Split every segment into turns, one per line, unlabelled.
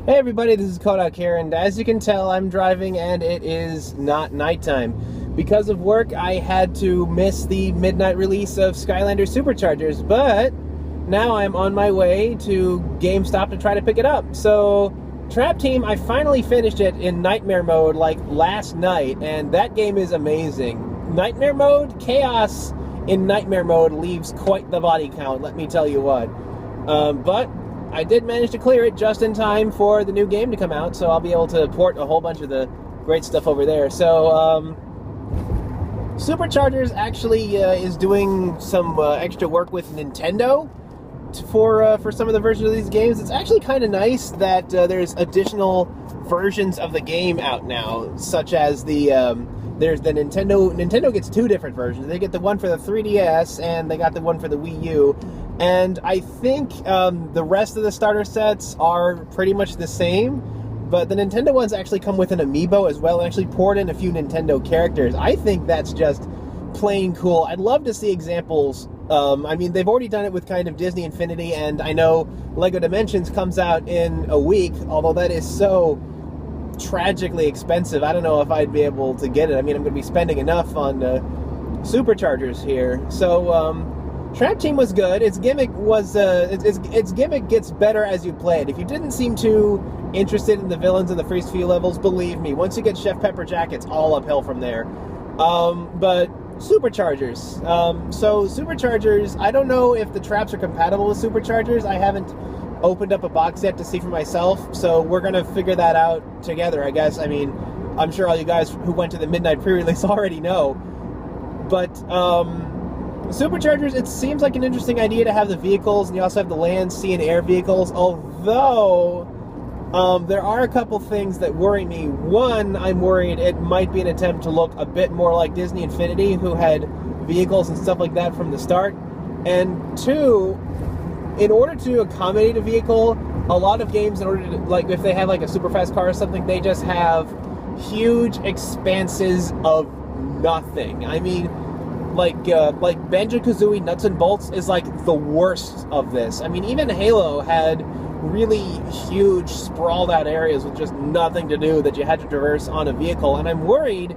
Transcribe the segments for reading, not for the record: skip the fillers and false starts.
Hey everybody, this is Kohdok here, and as you can tell, I'm driving and it is not nighttime. Because of work, I had to miss the midnight release of Skylanders Superchargers, but now I'm on my way to GameStop to try to pick it up. So, Trap Team, I finally finished it in Nightmare mode like last night, and that game is amazing. Nightmare mode, chaos in Nightmare mode leaves quite the body count, let me tell you what. But I did manage to clear it just in time for the new game to come out, so I'll be able to port a whole bunch of the great stuff over there. So, Superchargers actually is doing some extra work with Nintendo for some of the versions of these games. It's actually kind of nice that there's additional versions of the game out now, such as there's the Nintendo gets two different versions. They get the one for the 3DS, and they got the one for the Wii U. And I think the rest of the starter sets are pretty much the same, but the Nintendo ones actually come with an amiibo as well, and actually poured in a few Nintendo characters. I think that's just plain cool. I'd love to see examples. I mean, they've already done it with kind of Disney Infinity, and I know LEGO Dimensions comes out in a week, although that is so tragically expensive. I don't know if I'd be able to get it. I mean, I'm going to be spending enough on Superchargers here. So, Trap Team was good. Its gimmick was its gimmick gets better as you play it. If you didn't seem too interested in the villains in the first few levels, believe me, once you get Chef Pepperjack, it's all uphill from there. But Superchargers. So Superchargers, I don't know if the traps are compatible with Superchargers. I haven't opened up a box yet to see for myself, so we're gonna figure that out together, I guess. I mean, I'm sure all you guys who went to the midnight pre-release already know. But Superchargers, it seems like an interesting idea to have the vehicles, and you also have the land, sea, and air vehicles, although there are a couple things that worry me. One, I'm worried it might be an attempt to look a bit more like Disney Infinity, who had vehicles and stuff like that from the start. And two, in order to accommodate a vehicle, a lot of games, in order to, like, if they have like a super fast car or something, they just have huge expanses of nothing. I mean, like Banjo-Kazooie Nuts and Bolts is like the worst of this. I mean, even Halo had really huge, sprawled out areas with just nothing to do that you had to traverse on a vehicle, and I'm worried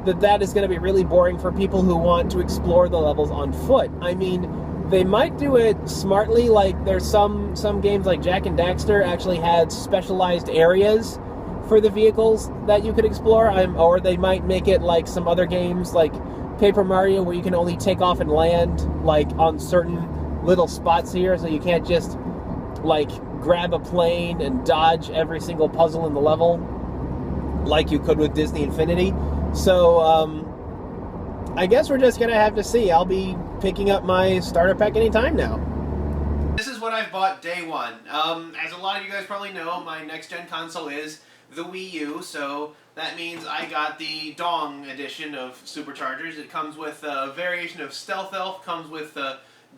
that that is going to be really boring for people who want to explore the levels on foot. I mean, they might do it smartly, like there's some games like Jak and Daxter actually had specialized areas for the vehicles that you could explore, or they might make it like some other games like Paper Mario, where you can only take off and land like on certain little spots here, so you can't just like grab a plane and dodge every single puzzle in the level like you could with Disney Infinity. So I guess we're just gonna have to see. I'll be picking up my starter pack anytime now. This is what I've bought day one. As a lot of you guys probably know, my next gen console is the Wii U, so that means I got the Dong edition of Superchargers. It comes with a variation of Stealth Elf, comes with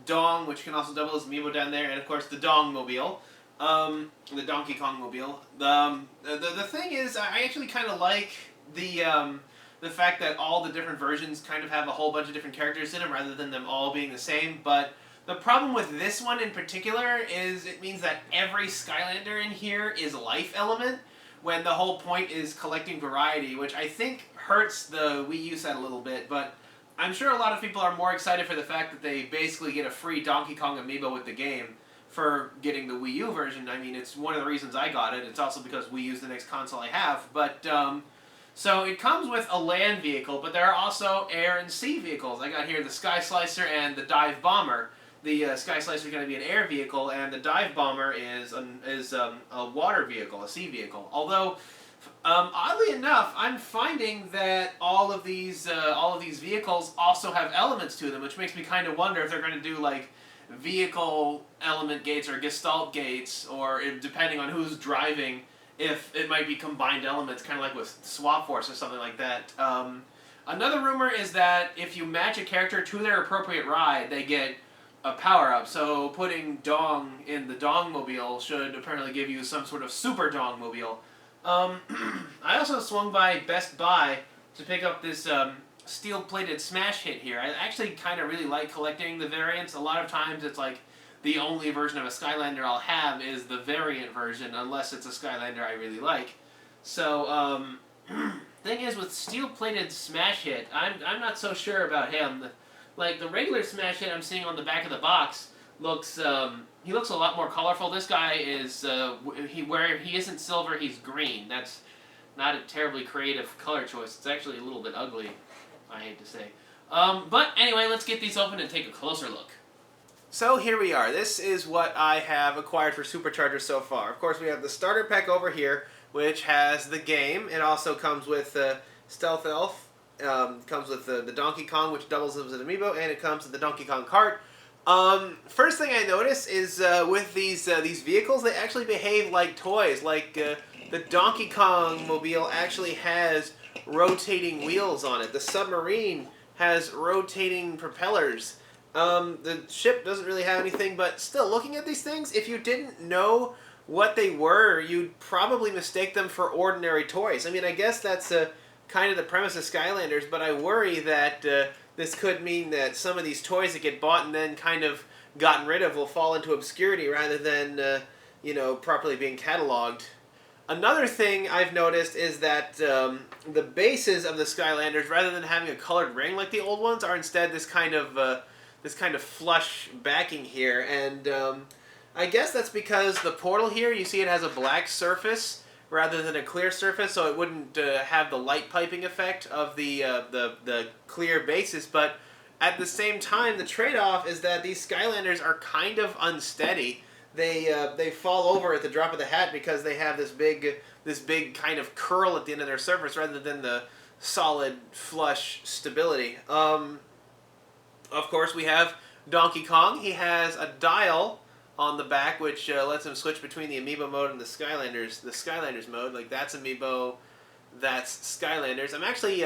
Dong, which can also double as amiibo down there, and of course the Dong Mobile, the Donkey Kong Mobile. The thing is, I actually kind of like the fact that all the different versions kind of have a whole bunch of different characters in them, rather than them all being the same. But the problem with this one in particular is it means that every Skylander in here is a life element, when the whole point is collecting variety, which I think hurts the Wii U set a little bit, but I'm sure a lot of people are more excited for the fact that they basically get a free Donkey Kong amiibo with the game for getting the Wii U version. I mean, it's one of the reasons I got it. It's also because Wii U's the next console I have. But, so it comes with a land vehicle, but there are also air and sea vehicles. I got here the Sky Slicer and the Dive Bomber. The Sky Slicer is going to be an air vehicle, and the Dive Bomber is a water vehicle, a sea vehicle. Although, oddly enough, I'm finding that all of these vehicles also have elements to them, which makes me kind of wonder if they're going to do like vehicle element gates or gestalt gates, or if, depending on who's driving, if it might be combined elements, kind of like with Swap Force or something like that. Another rumor is that if you match a character to their appropriate ride, they get a power-up. So putting Dong in the Dong Mobile should apparently give you some sort of Super Dong Mobile. I also swung by Best Buy to pick up this steel-plated smash hit here. I actually kind of really like collecting the variants. A lot of times it's like the only version of a Skylander I'll have is the variant version, unless it's a Skylander I really like. So, thing is, with steel-plated Smash Hit, I'm not so sure about him. Like, the regular Smash Hit I'm seeing on the back of the box looks, he looks a lot more colorful. This guy is, where he isn't silver, he's green. That's not a terribly creative color choice. It's actually a little bit ugly, I hate to say. But anyway, let's get these open and take a closer look. So here we are. This is what I have acquired for Superchargers so far. Of course, we have the starter pack over here, which has the game. It also comes with Stealth Elf, comes with the Donkey Kong, which doubles as an amiibo, and it comes with the Donkey Kong cart. First thing I notice is with these vehicles, they actually behave like toys. Like the Donkey Kong mobile actually has rotating wheels on it. The submarine has rotating propellers. The ship doesn't really have anything, but still, looking at these things, if you didn't know what they were, you'd probably mistake them for ordinary toys. I mean, I guess that's kind of the premise of Skylanders, but I worry that this could mean that some of these toys that get bought and then kind of gotten rid of will fall into obscurity rather than, you know, properly being cataloged. Another thing I've noticed is that the bases of the Skylanders, rather than having a colored ring like the old ones, are instead this kind of flush backing here, and I guess that's because the portal here, you see it has a black surface rather than a clear surface, so it wouldn't have the light piping effect of the clear bases. But at the same time, the trade-off is that these Skylanders are kind of unsteady. They fall over at the drop of the hat because they have this big kind of curl at the end of their surface rather than the solid flush stability. Of course, we have Donkey Kong. He has a dial on the back, which lets him switch between the Amiibo mode and the Skylanders mode. Like, that's Amiibo, that's Skylanders. I'm actually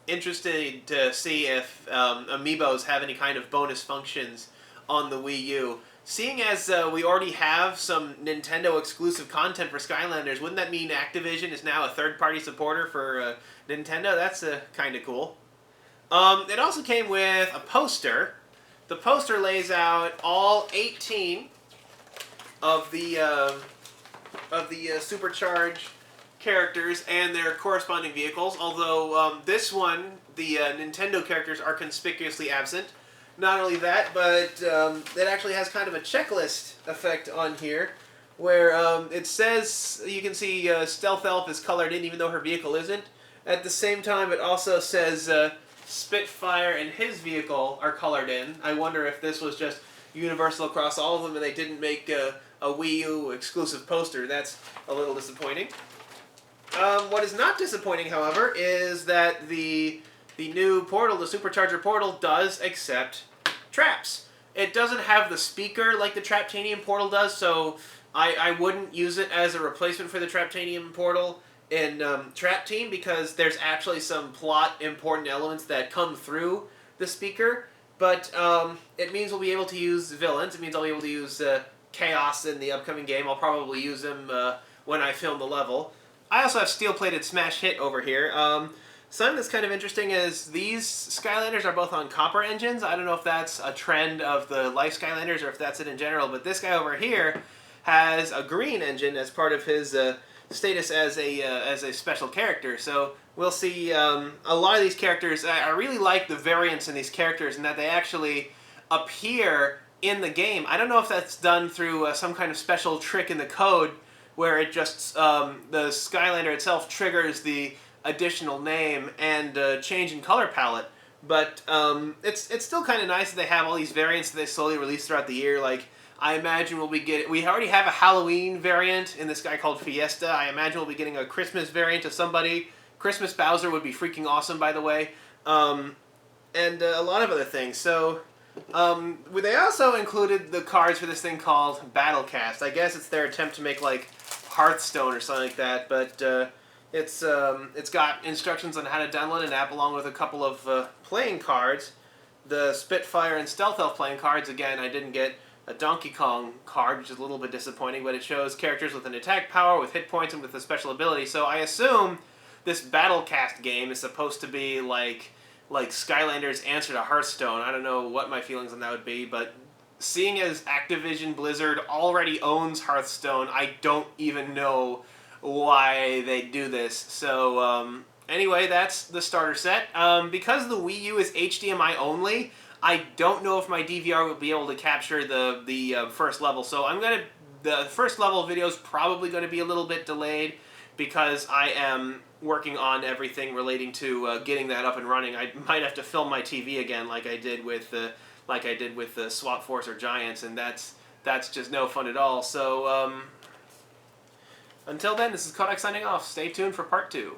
interested to see if Amiibos have any kind of bonus functions on the Wii U. Seeing as we already have some Nintendo exclusive content for Skylanders, wouldn't that mean Activision is now a third-party supporter for Nintendo? That's kind of cool. It also came with a poster. The poster lays out all 18 of the Supercharge characters and their corresponding vehicles, although this one, the Nintendo characters are conspicuously absent. Not only that, but it actually has kind of a checklist effect on here, where it says, you can see Stealth Elf is colored in even though her vehicle isn't. At the same time, it also says Spitfire and his vehicle are colored in. I wonder if this was just universal across all of them and they didn't make a Wii U exclusive poster. That's a little disappointing. What is not disappointing, however, is that the new portal, the Supercharger portal, does accept traps. It doesn't have the speaker like the Traptanium portal does, so I wouldn't use it as a replacement for the Traptanium portal in Trap Team, because there's actually some plot important elements that come through the speaker, but it means we'll be able to use villains. It means I'll be able to use Chaos in the upcoming game. I'll probably use him when I film the level. I also have steel-plated Smash Hit over here. Something that's kind of interesting is these Skylanders are both on copper engines. I don't know if that's a trend of the Life Skylanders or if that's it in general, but this guy over here has a green engine as part of his status as a special character. So we'll see a lot of these characters. I really like the variance in these characters and that they actually appear in the game. I don't know if that's done through some kind of special trick in the code where it just, the Skylander itself triggers the additional name and change in color palette, but it's still kind of nice that they have all these variants that they slowly release throughout the year. Like, I imagine we already have a Halloween variant in this guy called Fiesta. I imagine we'll be getting a Christmas variant of somebody. Christmas Bowser would be freaking awesome, by the way, and a lot of other things. So they also included the cards for this thing called Battlecast. I guess it's their attempt to make like Hearthstone or something like that, but it's got instructions on how to download an app along with a couple of playing cards. The Spitfire and Stealth Elf playing cards, again, I didn't get a Donkey Kong card, which is a little bit disappointing, but it shows characters with an attack power, with hit points, and with a special ability. So I assume this Battlecast game is supposed to be like Skylanders' answer to Hearthstone. I don't know what my feelings on that would be, but seeing as Activision Blizzard already owns Hearthstone, I don't even know why they do this. So, anyway, that's the starter set. Because the Wii U is HDMI only, I don't know if my DVR will be able to capture the first level. So the first level video is probably going to be a little bit delayed because I am working on everything relating to getting that up and running. I might have to film my TV again, like I did with the Swap Force or Giants, and that's just no fun at all. So until then, this is Kohdok signing off. Stay tuned for part 2.